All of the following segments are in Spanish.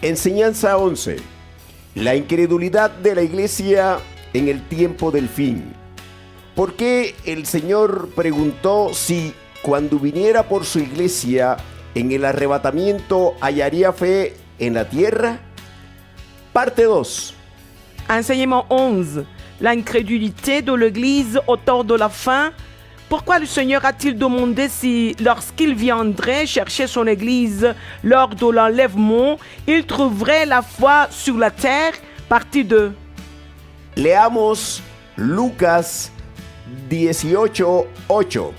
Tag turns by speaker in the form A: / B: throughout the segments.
A: Enseñanza 11. La incredulidad de la iglesia en el tiempo del fin. ¿Por qué el Señor preguntó si cuando viniera por su iglesia en el arrebatamiento hallaría fe en la tierra? Parte 2.
B: Enseignement 11. L'incrédulité de l'Église au temps de la fin. Pourquoi le Seigneur a-t-il demandé si, lorsqu'il viendrait chercher son Église lors de l'enlèvement, il trouverait la foi sur la terre? Partie 2.
A: Leamos Lucas 18:8.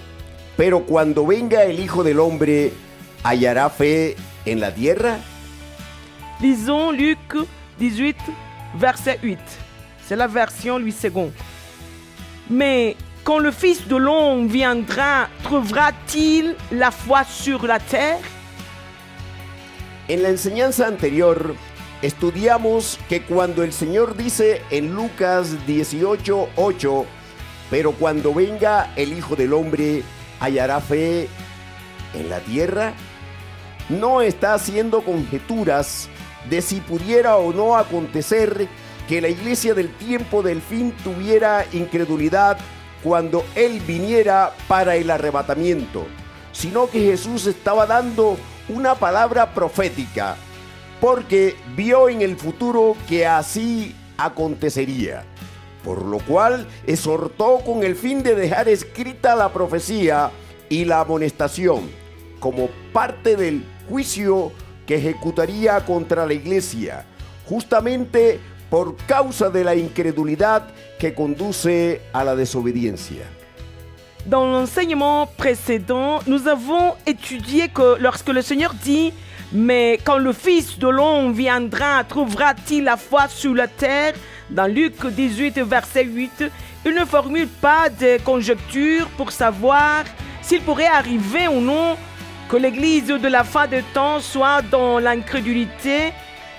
A: Pero cuando venga el Hijo del Hombre, ¿hallará fe en la tierra?
B: Lisons Luc 18, verset 8. C'est la version Louis II. Mais quand le Fils de l'homme viendra, trouvera-t-il la foi sur la terre?
A: En la enseñanza anterior, estudiamos que cuando el Señor dice en Lucas 18:8, pero cuando venga el Hijo del Hombre, ¿hallará fe en la tierra? No está haciendo conjeturas de si pudiera o no acontecer que la iglesia del tiempo del fin tuviera incredulidad cuando Él viniera para el arrebatamiento, sino que Jesús estaba dando una palabra profética, porque vio en el futuro que así acontecería, por lo cual exhortó con el fin de dejar escrita la profecía y la amonestación, como parte del juicio que ejecutaría contra la iglesia, justamente por causa de la incredulidad que conduce a la desobediencia.
B: Dans l'enseignement précédent, nous avons étudié que lorsque le Seigneur dit « Mais quand le Fils de l'homme viendra, trouvera-t-il la foi sur la terre ?» Dans Luc 18, verset 8, il ne formule pas de conjectures pour savoir s'il pourrait arriver ou non que l'Église de la fin des temps soit dans l'incrédulité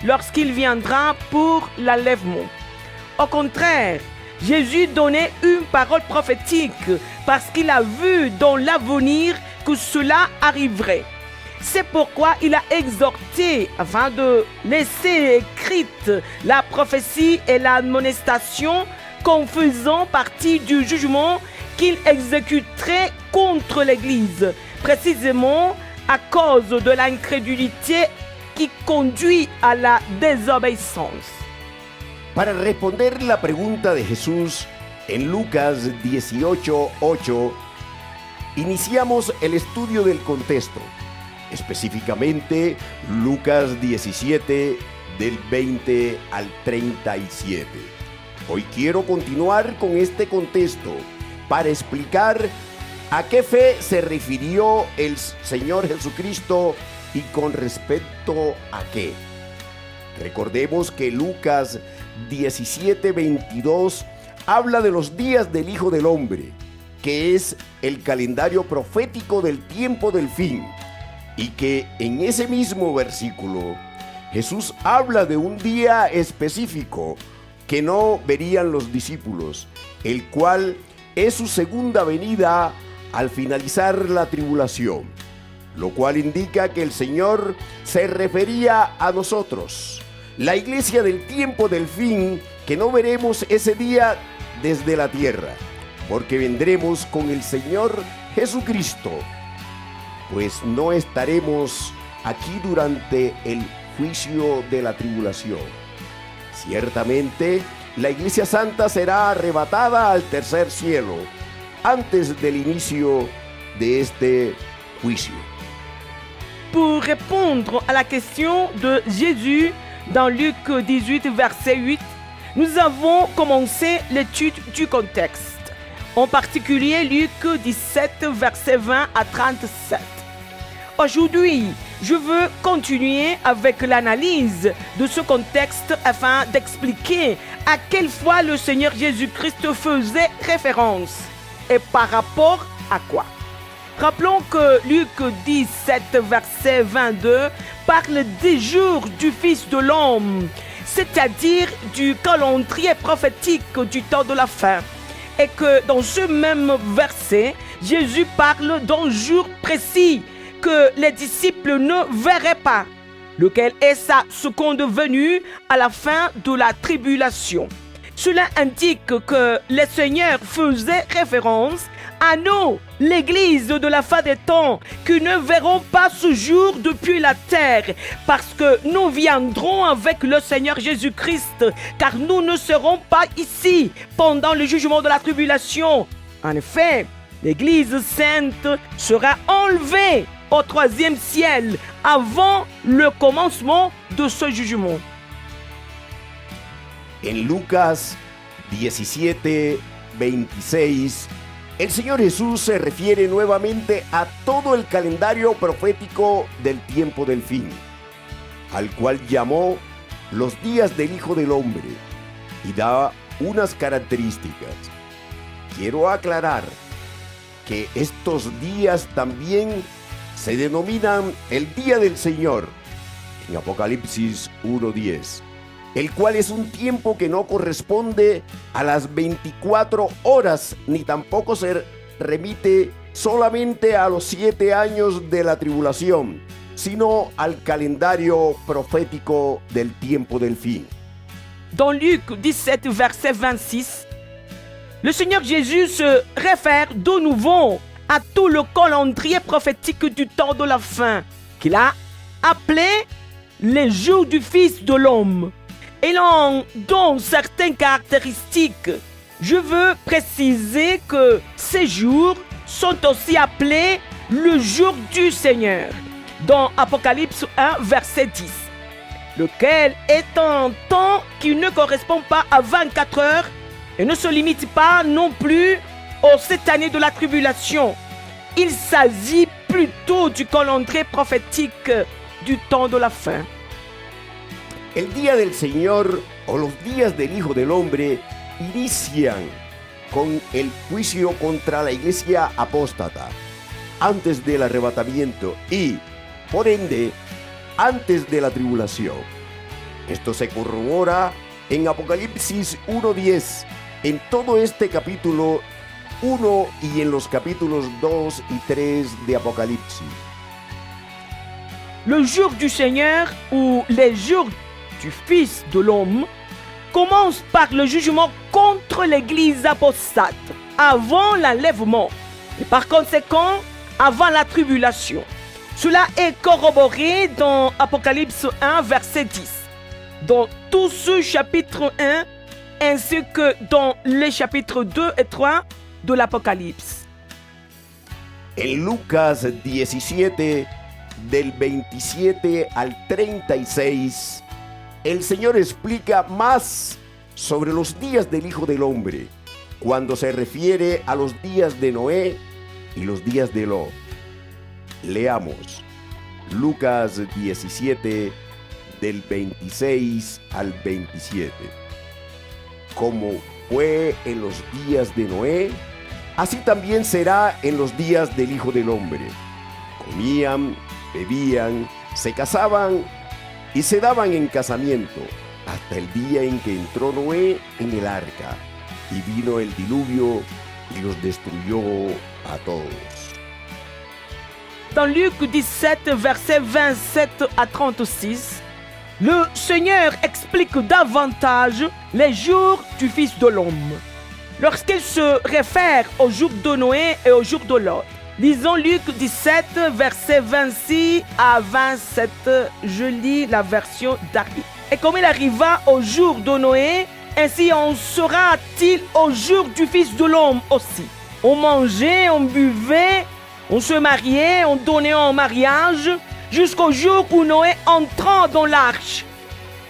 B: lorsqu'il viendra pour l'enlèvement. Au contraire, Jésus donnait une parole prophétique parce qu'il a vu dans l'avenir que cela arriverait. C'est pourquoi il a exhorté afin de laisser écrite la prophétie et l'admonestation comme faisant partie du jugement qu'il exécuterait contre l'Église, précisément à cause de l'incrédulité qui conduit a la desobedience.
A: Para responder la pregunta de Jesús en Lucas 18:8, iniciamos el estudio del contexto, específicamente Lucas 17 del 20 al 37. Hoy quiero continuar con este contexto para explicar a qué fe se refirió el Señor Jesucristo y con respecto a qué. Recordemos que Lucas 17:22 habla de los días del Hijo del Hombre, que es el calendario profético del tiempo del fin, y que en ese mismo versículo Jesús habla de un día específico que no verían los discípulos, el cual es su segunda venida al finalizar la tribulación, lo cual indica que el Señor se refería a nosotros, la iglesia del tiempo del fin, que no veremos ese día desde la tierra, porque vendremos con el Señor Jesucristo, pues no estaremos aquí durante el juicio de la tribulación. Ciertamente, la iglesia santa será arrebatada al tercer cielo, antes del inicio de este juicio.
B: Pour répondre à la question de Jésus dans Luc 18, verset 8, nous avons commencé l'étude du contexte, en particulier Luc 17, verset 20 à 37. Aujourd'hui, je veux continuer avec l'analyse de ce contexte afin d'expliquer à quelle fois le Seigneur Jésus-Christ faisait référence et par rapport à quoi. Rappelons que Luc 17, verset 22 parle des jours du Fils de l'homme, c'est-à-dire du calendrier prophétique du temps de la fin. Et que dans ce même verset, Jésus parle d'un jour précis que les disciples ne verraient pas. lequel est sa seconde venue à la fin de la tribulation. Cela indique que le Seigneur faisait référence à nous, l'Église de la fin des temps, qui ne verrons pas ce jour depuis la terre, parce que nous viendrons avec le Seigneur Jésus-Christ, car nous ne serons pas ici pendant le jugement de la tribulation. En effet, l'Église sainte sera enlevée au 3e ciel avant le commencement de ce jugement.
A: En Lucas 17, 26, el Señor Jesús se refiere nuevamente a todo el calendario profético del tiempo del fin, al cual llamó los días del Hijo del Hombre, y da unas características. Quiero aclarar que estos días también se denominan el Día del Señor, en Apocalipsis 1:10, el cual es un tiempo que no corresponde a las 24 horas, ni tampoco se remite solamente a los 7 años de la tribulación, sino al calendario profético del tiempo del fin.
B: Dans Luc 17, verset 26, le Seigneur Jésus se réfère de nouveau à tout le calendrier prophétique du temps de la fin, qu'il a appelé les jours du Fils de l'homme. Et l'on donne certaines caractéristiques. Je veux préciser que ces jours sont aussi appelés le jour du Seigneur, dans Apocalypse 1, verset 10, lequel est un temps qui ne correspond pas à 24 heures et ne se limite pas non plus aux 7 années de la tribulation. Il s'agit plutôt du calendrier prophétique du temps de la fin.
A: El día del Señor o los días del Hijo del Hombre inician con el juicio contra la iglesia apóstata antes del arrebatamiento y, por ende, antes de la tribulación. Esto se corrobora en Apocalipsis 1:10, en todo este capítulo 1 y en los capítulos 2 y 3 de Apocalipsis.
B: Le jour du Seigneur ou les jours du Fils de l'homme commence par le jugement contre l'Église apostate avant l'enlèvement et par conséquent avant la tribulation. Cela est corroboré dans Apocalypse 1, verset 10, dans tout ce chapitre 1 ainsi que dans les chapitres 2 et 3 de l'Apocalypse.
A: En Lucas 17, del 27 al 36, el Señor explica más sobre los días del Hijo del Hombre, cuando se refiere a los días de Noé y los días de Lot. Leamos Lucas 17, del 26 al 27. Como fue en los días de Noé, así también será en los días del Hijo del Hombre. Comían, bebían, se casaban y se daban en casamiento hasta el día en que entró Noé en el arca y vino el diluvio y los destruyó a todos.
B: Dans Luc 17, versets 27 à 36, le Seigneur explique davantage les jours du Fils de l'homme, lorsqu'il se réfère aux jours de Noé et aux jours de Lot. Lisons Luc 17, versets 26 à 27. Je lis la version d'Arby. Et comme il arriva au jour de Noé, ainsi en sera-t-il au jour du Fils de l'homme aussi. On mangeait, on buvait, on se mariait, on donnait en mariage, jusqu'au jour où Noé entra dans l'arche.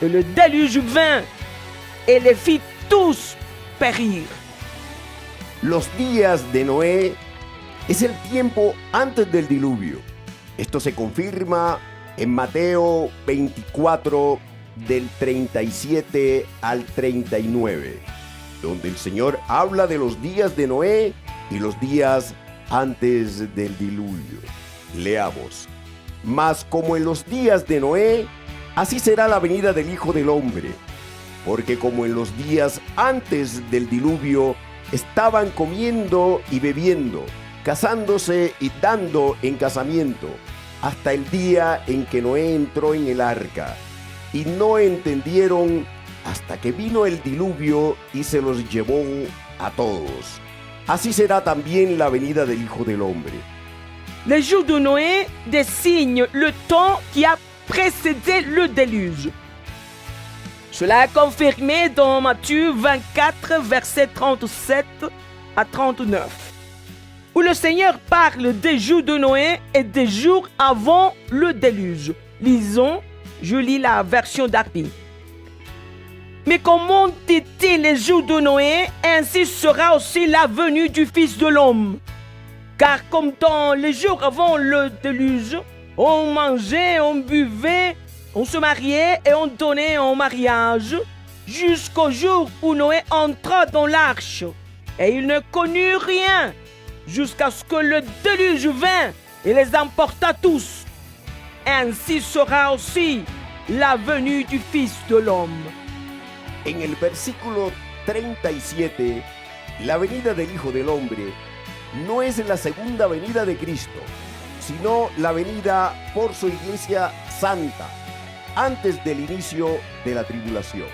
B: Et le déluge vint, et les fit tous périr.
A: Los días de Noé es el tiempo antes del diluvio. Esto se confirma en Mateo 24, del 37 al 39, donde el Señor habla de los días de Noé y los días antes del diluvio. Leamos. Mas como en los días de Noé, así será la venida del Hijo del Hombre. Porque como en los días antes del diluvio, estaban comiendo y bebiendo, casándose y dando en casamiento, hasta el día en que Noé entró en el arca, y no entendieron hasta que vino el diluvio y se los llevó a todos. Así será también la venida del Hijo del Hombre.
B: Les jours de Noé désignent le temps qui a précédé le déluge. Cela est confirmé dans Matthieu 24, versets 37 à 39, où le Seigneur parle des jours de Noé et des jours avant le déluge. Lisons, je lis la version Darby. Mais comme ont été les jours de Noé, ainsi sera aussi la venue du Fils de l'homme. Car comme dans les jours avant le déluge, on mangeait, on buvait, on se mariait et on donnait en mariage, jusqu'au jour où Noé entra dans l'arche. Et il ne connut rien, jusqu'à ce que le déluge vint et les emporta tous. Ainsi sera aussi la venue du Fils de l'homme.
A: En el versículo 37, la venida del Hijo del Hombre no es la segunda venida de Cristo, sino la venida por su iglesia santa, antes del inicio de la tribulación.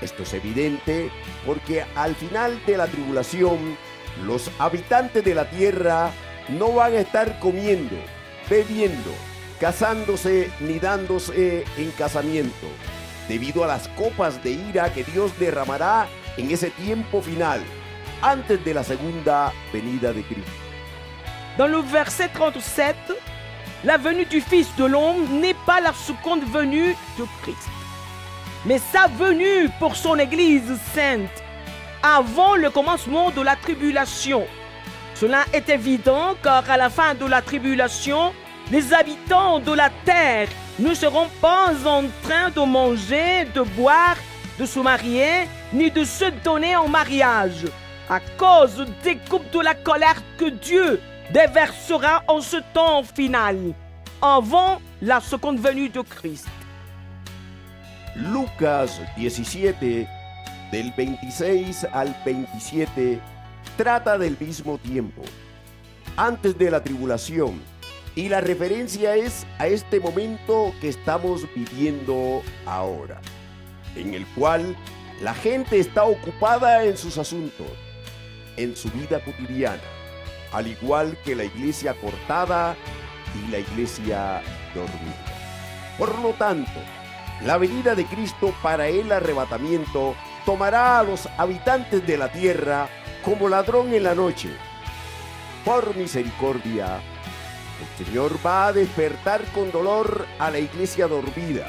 A: Esto es evidente porque al final de la tribulación, los habitantes de la tierra no van a estar comiendo, bebiendo, casándose ni dándose en casamiento, debido a las copas de ira que Dios derramará en ese tiempo final, antes de la segunda venida de Cristo.
B: Dans le verset 37, la venue du Fils de l'homme n'est pas la seconde venue de Christ, mais sa venue pour son Église sainte, avant le commencement de la tribulation. Cela est évident car à la fin de la tribulation, les habitants de la terre ne seront pas en train de manger, de boire, de se marier, ni de se donner en mariage, à cause des coupes de la colère que Dieu déversera en ce temps final, avant la seconde venue de Christ.
A: Lucas 17, del 26 al 27, trata del mismo tiempo, antes de la tribulación, y la referencia es a este momento que estamos viviendo ahora, en el cual la gente está ocupada en sus asuntos, en su vida cotidiana, al igual que la iglesia cortada y la iglesia dormida. Por lo tanto, la venida de Cristo para el arrebatamiento tomará a los habitantes de la tierra como ladrón en la noche. Por misericordia, el Señor va a despertar con dolor a la iglesia dormida,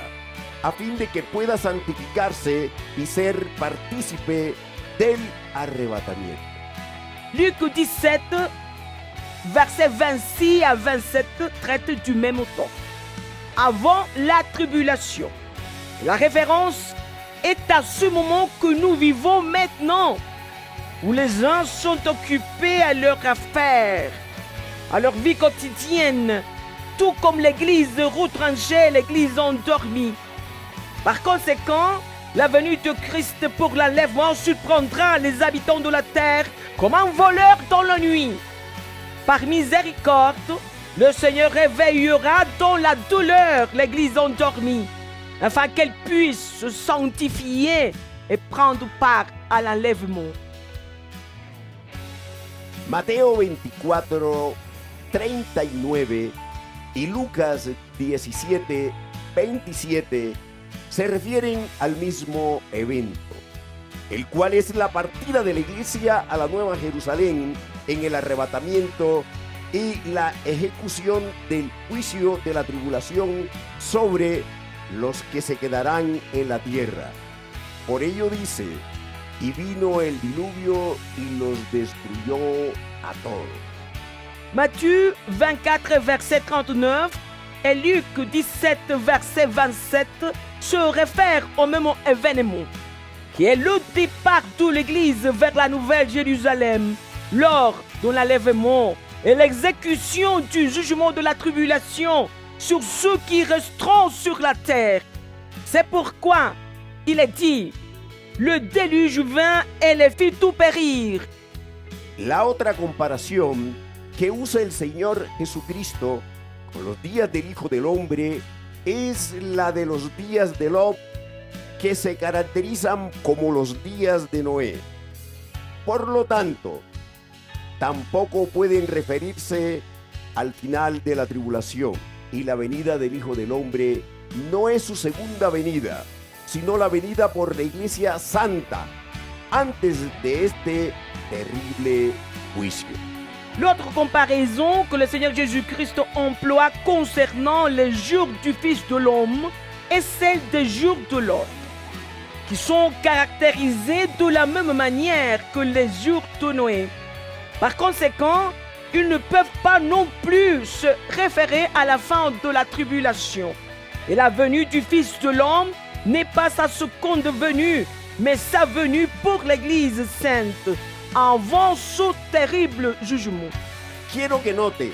A: a fin de que pueda santificarse y ser partícipe del arrebatamiento.
B: Luc 17, versets 26 à 27 traite du même temps, avant la tribulation. La référence est à ce moment que nous vivons maintenant, où les gens sont occupés à leurs affaires, à leur vie quotidienne, tout comme l'Église retranchée, l'Église endormie. Par conséquent, la venue de Christ pour l'enlèvement surprendra les habitants de la terre comme un voleur dans la nuit. Par miséricorde, le Seigneur réveillera dans la douleur l'Église endormie, afin qu'elle puisse se sanctifier et prendre part à l'enlèvement.
A: Mateo 24, 39 y Lucas 17, 27 se refieren al mismo evento, el cual es la partida de la iglesia a la Nueva Jerusalén en el arrebatamiento y la ejecución del juicio de la tribulación sobre los que se quedarán en la tierra. Por ello dice, y vino el diluvio y los destruyó a todos.
B: Matthieu 24, verset 39 et Luc 17, verset 27 se réfèrent au même événement, qui est le départ de l'Église vers la Nouvelle Jérusalem, lors de l'enlèvement et l'exécution du jugement de la tribulation sur ceux qui resteront sur la terre. C'est pourquoi il est dit, le déluge vint et les fit tout périr.
A: La otra comparación que usa el Señor Jesucristo con los días del Hijo del Hombre es la de los días de Lot, que se caracterizan como los días de Noé. Por lo tanto, tampoco pueden referirse al final de la tribulación, y la venida del Hijo del Hombre no es su segunda venida, sino la venida por la Iglesia Santa, antes de este terrible juicio.
B: L'autre comparaison que le Seigneur Jésus-Christ emploie concernant les jours du Fils de l'homme est celle des jours de Lot, qui sont caractérisés de la même manière que les jours de Noé. Par conséquent, ils ne peuvent pas non plus se référer à la fin de la tribulation. Et la venue du Fils de l'homme n'est pas sa seconde venue, mais sa venue pour l'Église sainte, avant ce terrible jugement.
A: Quiero que note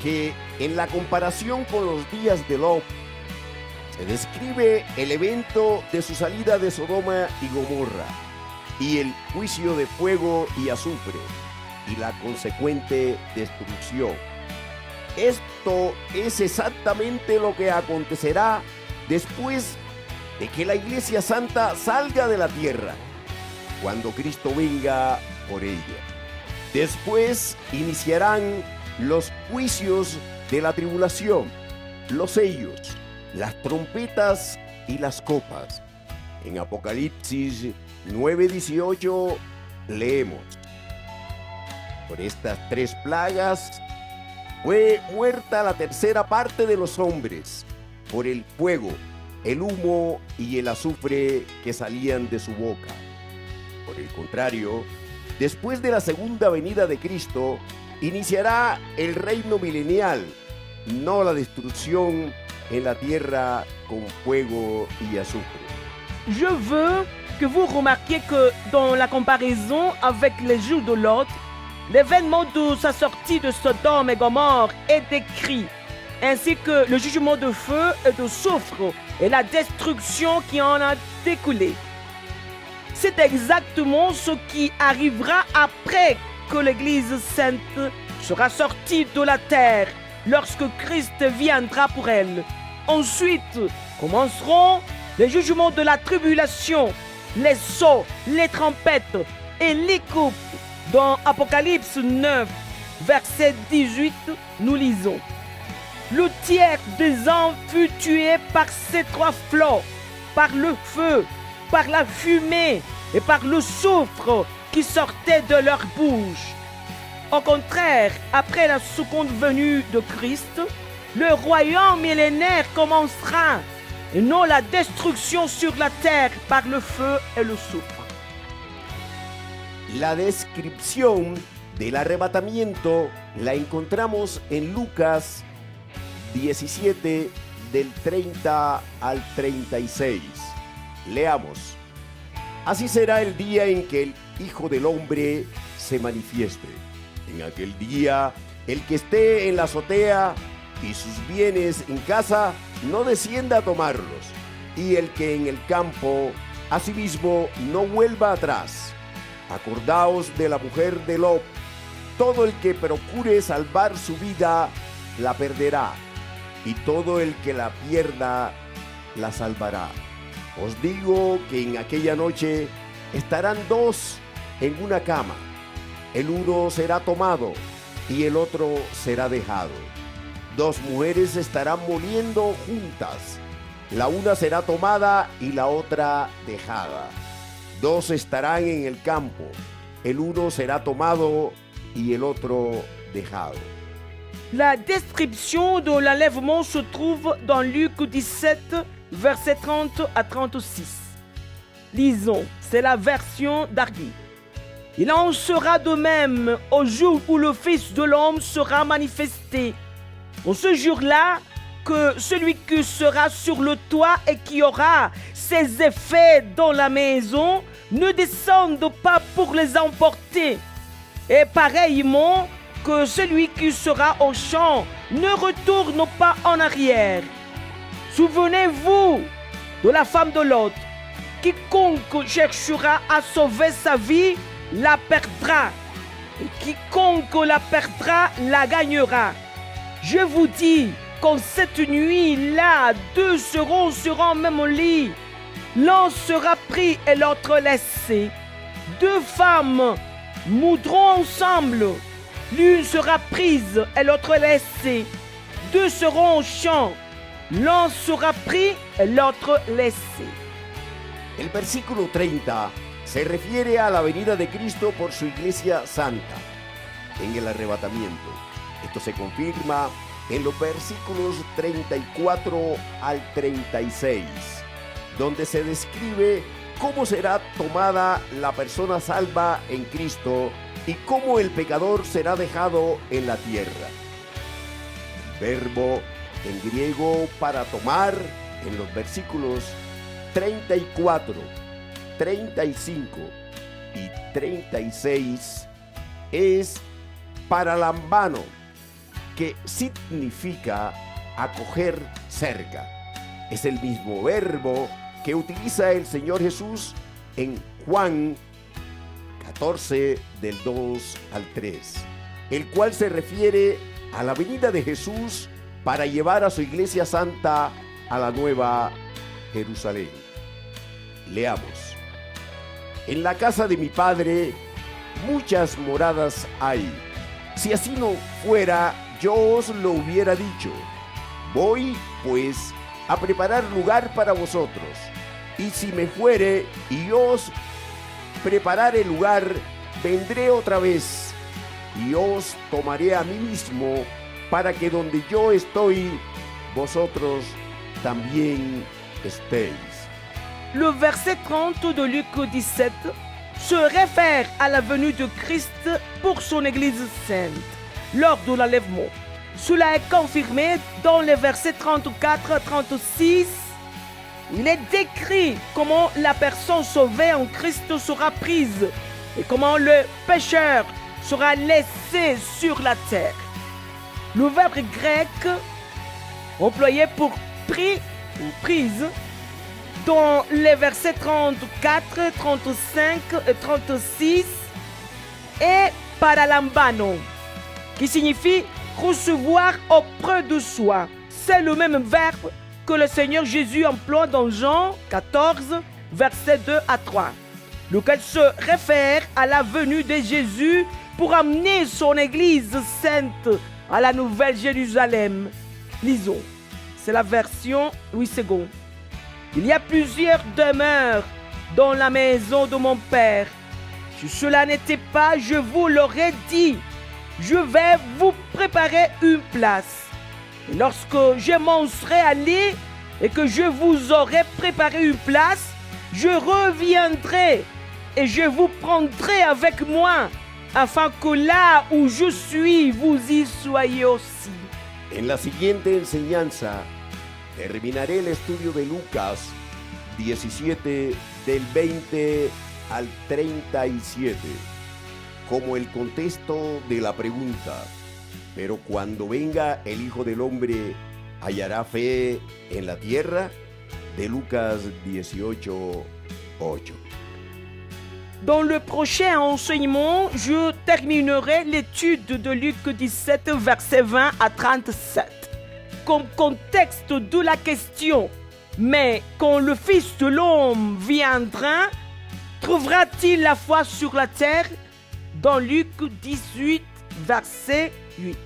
A: que en la comparación con los días de Lot, se describe el evento de su salida de Sodoma y Gomorra y el juicio de fuego y azufre y la consecuente destrucción. Esto es exactamente lo que acontecerá después de que la Iglesia Santa salga de la tierra, cuando Cristo venga por ella. Después iniciarán los juicios de la tribulación, los sellos, las trompetas y las copas. En Apocalipsis 9:18 leemos: por estas tres plagas fue muerta la tercera parte de los hombres, por el fuego, el humo y el azufre que salían de su boca. Por el contrario, después de la segunda venida de Cristo, iniciará el reino milenial, no la destrucción en la tierra con fuego y azufre.
B: Je veux que vous remarquiez que dans la comparaison avec les jours de Lot, l'événement de sa sortie de Sodome et Gomorre est décrit, ainsi que le jugement de feu et de soufre et la destruction qui en a découlé. C'est exactement ce qui arrivera après que l'Église sainte sera sortie de la terre, lorsque Christ viendra pour elle. Ensuite commenceront les jugements de la tribulation, les sceaux, les trompettes et les coupes. Dans Apocalypse 9, verset 18, nous lisons: le tiers des hommes fut tué par ces trois flots, par le feu, par la fumée et par le soufre qui sortait de leur bouche. Au contraire, après la seconde venue de Christ, le royaume millénaire commencera, et non la destruction sur la terre par le feu et le soufre.
A: La descripción del arrebatamiento la encontramos en Lucas 17, del 30 al 36. Leamos: así será el día en que el Hijo del Hombre se manifieste. En aquel día, el que esté en la azotea y sus bienes en casa, no descienda a tomarlos, y el que en el campo, asimismo, no vuelva atrás. Acordaos de la mujer de Lot. Todo el que procure salvar su vida, la perderá, y todo el que la pierda, la salvará. Os digo que en aquella noche estarán dos en una cama. El uno será tomado y el otro será dejado. Dos mujeres estarán moliendo juntas. La una será tomada y la otra dejada. Dos estarán en el campo. El uno será tomado y el otro dejado.
B: La description de l'enlèvement se trouve dans Luc 17, versets 30 à 36. Lisons, c'est la version d'Argy. Il en sera de même au jour où le Fils de l'homme sera manifesté. En ce jour-là, que celui qui sera sur le toit et qui aura ses effets dans la maison ne descende pas pour les emporter. Et pareillement, que celui qui sera au champ ne retourne pas en arrière. Souvenez-vous de la femme de Lot. Quiconque cherchera à sauver sa vie la perdra, et quiconque la perdra la gagnera. Je vous dis qu'en cette nuit-là, 2 seront sur un même lit. L'un sera pris et l'autre laissé. 2 femmes moudront ensemble. L'une sera prise et l'autre laissée. 2 seront au champ. L'un sera pris y el otro laissé.
A: El versículo 30 se refiere a la venida de Cristo por su iglesia santa en el arrebatamiento. Esto se confirma en los versículos 34 al 36, donde se describe cómo será tomada la persona salva en Cristo y cómo el pecador será dejado en la tierra. El verbo en griego para tomar en los versículos 34, 35 y 36 es paralambano, que significa acoger cerca. Es el mismo verbo que utiliza el Señor Jesús en Juan 14 del 2 al 3, el cual se refiere a la venida de Jesús para llevar a su iglesia santa a la nueva Jerusalén. Leamos. En la casa de mi Padre muchas moradas hay. Si así no fuera, yo os lo hubiera dicho. Voy, pues, a preparar lugar para vosotros. Y si me fuere y os preparare lugar, vendré otra vez y os tomaré a mí mismo, para que donde yo estoy, vosotros también estéis.
B: Le verset 30 de Luc 17 se réfère à la venue de Christ pour son Église sainte lors de l'enlèvement. Cela est confirmé dans les versets 34-36. Il est décrit comment la personne sauvée en Christ sera prise et comment le pécheur sera laissé sur la terre. Le verbe grec employé pour pris ou prise dans les versets 34, 35 et 36 est paralambano, qui signifie recevoir auprès de soi. C'est le même verbe que le Seigneur Jésus emploie dans Jean 14, versets 2 à 3, lequel se réfère à la venue de Jésus pour amener son Église sainte à la Nouvelle Jérusalem. Lisons, c'est la version 8 secondes. Il y a plusieurs demeures dans la maison de mon Père. Si cela n'était pas, je vous l'aurais dit. Je vais vous préparer une place. Et lorsque je m'en serai allé et que je vous aurai préparé une place, je reviendrai et je vous prendrai avec moi, afin que là où je suis, vous y soyez aussi.
A: En la siguiente enseñanza terminaré el estudio de Lucas 17 del 20 al 37 como el contexto de la pregunta: pero cuando venga el Hijo del Hombre, ¿hallará fe en la tierra? De Lucas 18, 8.
B: Dans le prochain enseignement, je terminerai l'étude de Luc 17, verset 20 à 37. Comme contexte de la question, mais quand le Fils de l'homme viendra, trouvera-t-il la foi sur la terre? Dans Luc 18, verset 8.